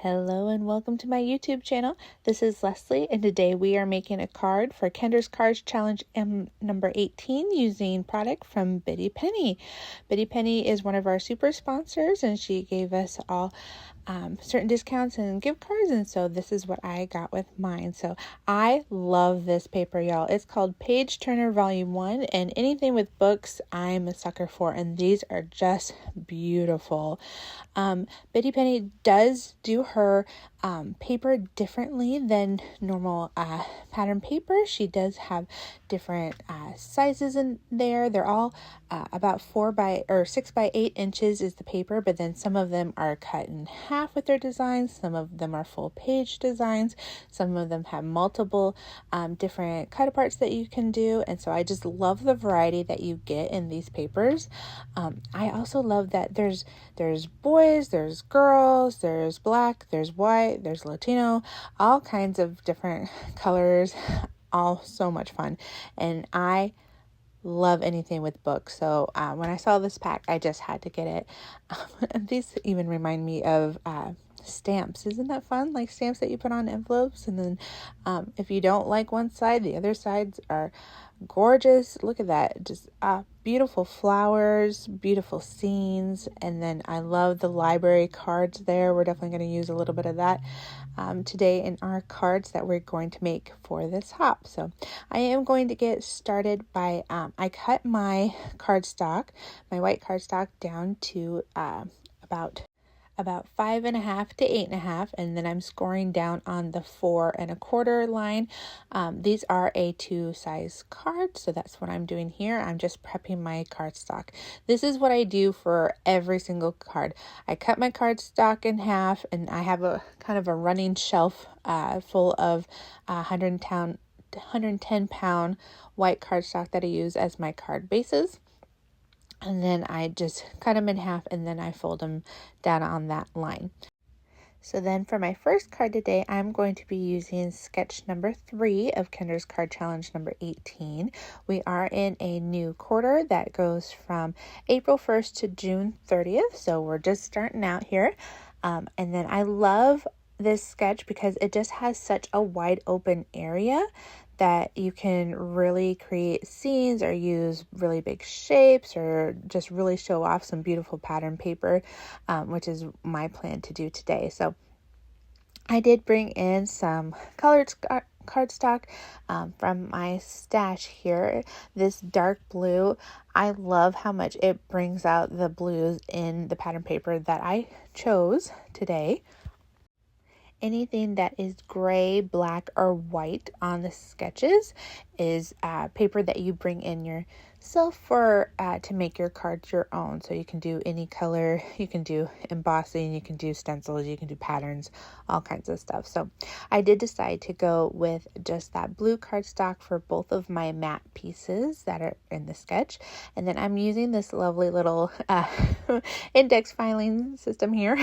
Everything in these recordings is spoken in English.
Hello and welcome to my YouTube channel. This is Leslie and today we are making a card for Kendra's Cards Challenge number 18 using product from Bitty Penny. Bitty Penny is one of our super sponsors and she gave us all certain discounts and gift cards, and so this is what I got with mine. So I love this paper, y'all. It's called Page Turner Volume 1, and anything with books I'm a sucker for, and these are just beautiful. Bitty Penny does do her paper differently than normal pattern paper. She does have different sizes in there. They're all about 6 by 8 inches is the paper, but then some of them are cut in half with their designs. Some of them are full page designs. Some of them have multiple different cut aparts that you can do, and so I just love the variety that you get in these papers. I also love that there's boys, there's girls, there's black, there's white, there's Latino, all kinds of different colors, all so much fun. And I love anything with books. So when I saw this pack, I just had to get it. These even remind me of stamps. Isn't that fun? Like stamps that you put on envelopes, and then if you don't like one side, the other sides are gorgeous. Look at that. Just beautiful flowers, beautiful scenes. And then I love the library cards there. We're definitely going to use a little bit of that today in our cards that we're going to make for this hop. So I am going to get started by I cut my cardstock, my white cardstock, down to about 5.5 to 8.5, and then I'm scoring down on the 4 1/4 line. These are A2 size cards, so that's what I'm doing here. I'm just prepping my cardstock. This is what I do for every single card. I cut my cardstock in half, and I have a kind of a running shelf full of 110-pound white cardstock that I use as my card bases. And then I just cut them in half and then I fold them down on that line. So then for my first card today, I'm going to be using sketch number 3 of Kendra's Card Challenge number 18. We are in a new quarter that goes from April 1st to June 30th. So we're just starting out here. And then I love this sketch because it just has such a wide open area that you can really create scenes or use really big shapes or just really show off some beautiful pattern paper, which is my plan to do today. So I did bring in some colored cardstock from my stash here. This dark blue, I love how much it brings out the blues in the pattern paper that I chose today. Anything that is gray, black, or white on the sketches is paper that you bring in yourself for to make your cards your own. So you can do any color, you can do embossing, you can do stencils, you can do patterns, all kinds of stuff. So I did decide to go with just that blue cardstock for both of my matte pieces that are in the sketch. And then I'm using this lovely little index filing system here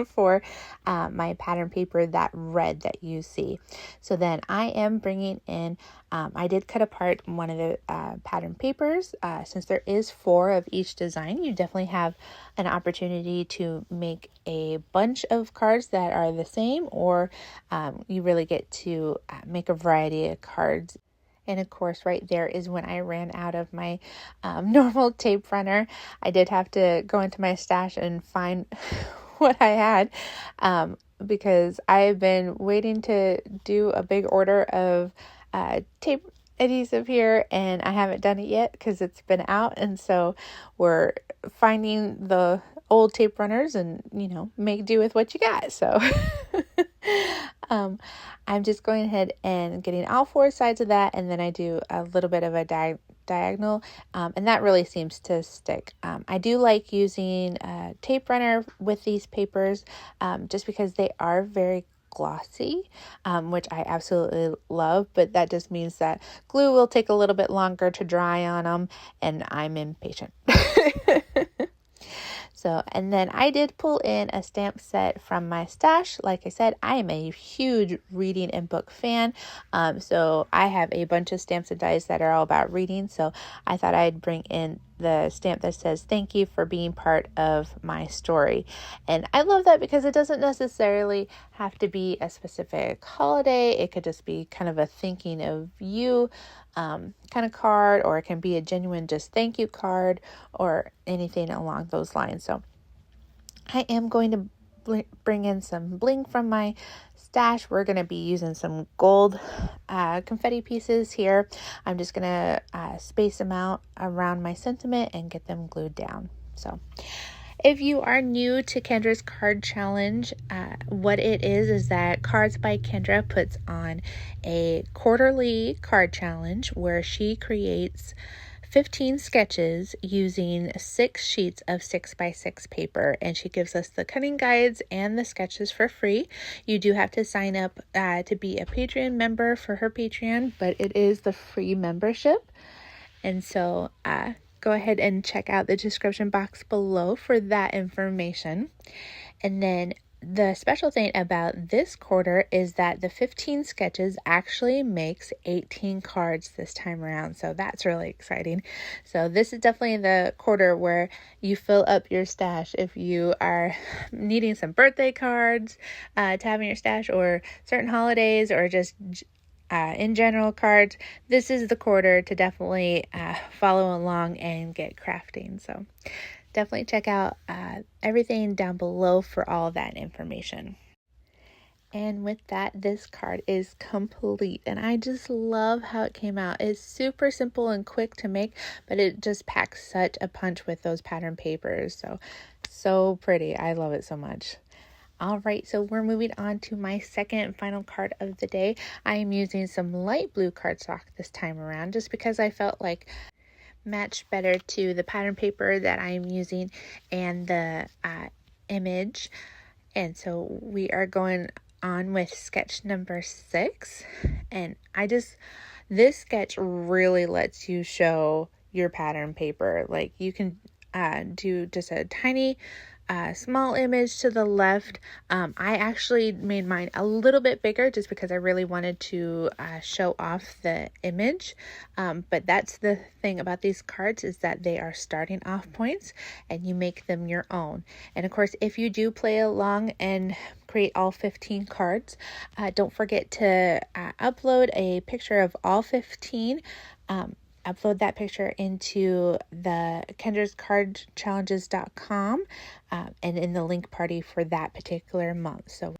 for my pattern paper, that red that you see. So then I am bringing in, I did cut apart one of the pattern papers. Since there is 4 of each design, you definitely have an opportunity to make a bunch of cards that are the same, or you really get to make a variety of cards. And of course, right there is when I ran out of my normal tape runner. I did have to go into my stash and find what I had, because I've been waiting to do a big order of tape adhesive here, and I haven't done it yet because it's been out, and so we're finding the old tape runners and make do with what you got. So I'm just going ahead and getting all 4 sides of that, and then I do a little bit of a diagonal, and that really seems to stick. I do like using a tape runner with these papers just because they are very glossy, which I absolutely love, but that just means that glue will take a little bit longer to dry on them, and I'm impatient. So, and then I did pull in a stamp set from my stash. Like I said, I am a huge reading and book fan. So I have a bunch of stamps and dies that are all about reading. So I thought I'd bring in the stamp that says, "Thank you for being part of my story." And I love that because it doesn't necessarily have to be a specific holiday. It could just be kind of a thinking of you kind of card, or it can be a genuine just thank you card, or anything along those lines. So I am going to bring in some bling from my stash. We're going to be using some gold confetti pieces here. I'm just going to space them out around my sentiment and get them glued down. So if you are new to Kendra's card challenge, what it is that Cards by Kendra puts on a quarterly card challenge where she creates 15 sketches using 6 sheets of 6x6 paper, and she gives us the cutting guides and the sketches for free. You do have to sign up to be a Patreon member for her Patreon, but it is the free membership. And so go ahead and check out the description box below for that information. And then the special thing about this quarter is that the 15 sketches actually makes 18 cards this time around. So that's really exciting. So this is definitely the quarter where you fill up your stash. If you are needing some birthday cards to have in your stash, or certain holidays, or just in general cards, this is the quarter to definitely follow along and get crafting. So definitely check out everything down below for all of that information. And with that, this card is complete, and I just love how it came out. It's super simple and quick to make, but it just packs such a punch with those pattern papers. So pretty. I love it so much. All right, so we're moving on to my second and final card of the day. I am using some light blue cardstock this time around, just because I felt like matched better to the pattern paper that I am using and the image. And so we are going on with sketch number 6. And this sketch really lets you show your pattern paper. Like, you can do just a tiny small image to the left. I actually made mine a little bit bigger just because I really wanted to show off the image. But that's the thing about these cards, is that they are starting off points and you make them your own. And of course, if you do play along and create all 15 cards, don't forget to upload a picture of all 15. Upload that picture into the kendrascardchallenges.com and in the link party for that particular month. So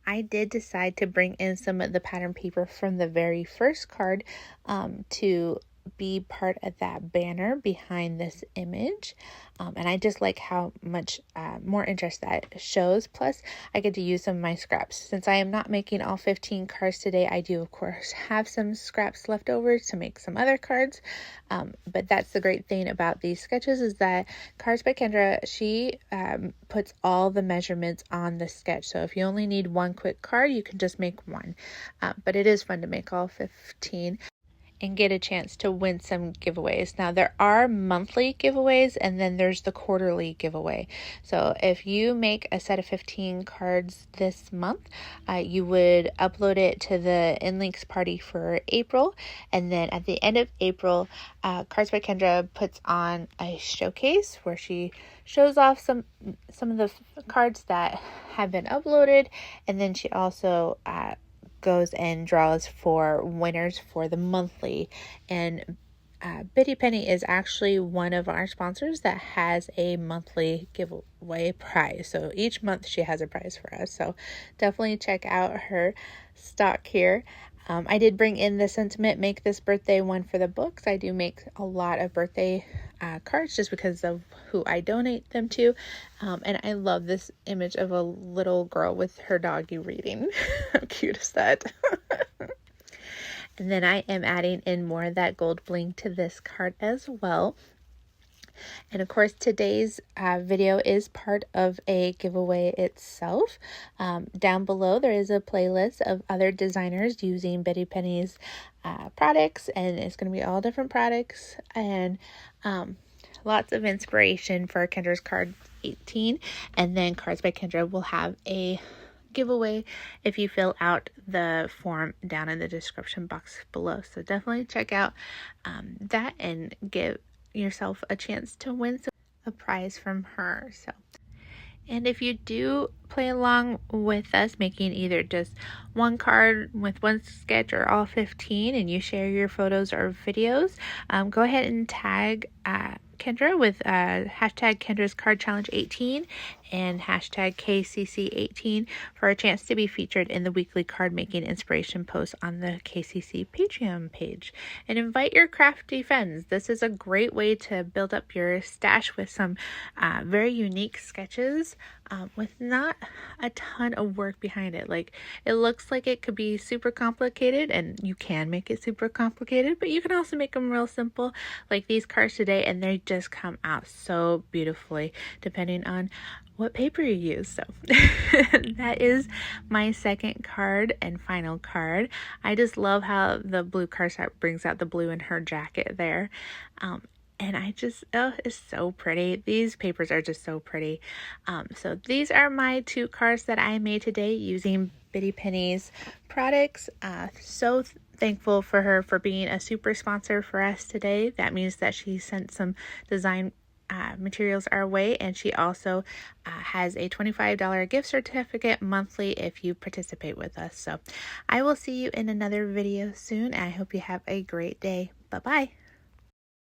I did decide to bring in some of the pattern paper from the very first card to be part of that banner behind this image. And I just like how much more interest that shows. Plus, I get to use some of my scraps. Since I am not making all 15 cards today, I do, of course, have some scraps left over to make some other cards. But that's the great thing about these sketches, is that Cards by Kendra, she puts all the measurements on the sketch. So if you only need one quick card, you can just make one. But it is fun to make all 15. And get a chance to win some giveaways. Now, there are monthly giveaways, and then there's the quarterly giveaway. So if you make a set of 15 cards this month, you would upload it to the InLinkz party for April. And then at the end of April, Cards by Kendra puts on a showcase where she shows off some of the cards that have been uploaded. And then she also goes and draws for winners for the monthly. And Bitty Penny is actually one of our sponsors that has a monthly giveaway prize. So each month she has a prize for us. So definitely check out her stock here. I did bring in the sentiment, "Make this birthday one for the books." I do make a lot of birthday cards just because of who I donate them to. And I love this image of a little girl with her doggy reading. How cute is that? And then I am adding in more of that gold bling to this card as well. And of course, today's video is part of a giveaway itself. Down below, there is a playlist of other designers using Bitty Penny's products, and it's going to be all different products, and lots of inspiration for Kendra's Card 18. And then Cards by Kendra will have a giveaway if you fill out the form down in the description box below. So definitely check out that and give yourself a chance to win a prize from her. And if you do play along with us, making either just one card with one sketch or all 15, and you share your photos or videos, go ahead and tag Kendra with hashtag Kendra's Card Challenge 18 and hashtag KCC18 for a chance to be featured in the weekly card making inspiration post on the KCC Patreon page. And invite your crafty friends. This is a great way to build up your stash with some very unique sketches with not a ton of work behind it. Like, it looks like it could be super complicated, and you can make it super complicated, but you can also make them real simple, like these cards today, and they just come out so beautifully depending on what paper you use. So that is my second card and final card. I just love how the blue cardstock brings out the blue in her jacket there. And I just, it's so pretty. These papers are just so pretty. So these are my 2 cards that I made today using Bitty Penny's products. So thankful for her for being a super sponsor for us today. That means that she sent some design materials our way, and she also has a $25 gift certificate monthly if you participate with us. So I will see you in another video soon, and I hope you have a great day. Bye-bye.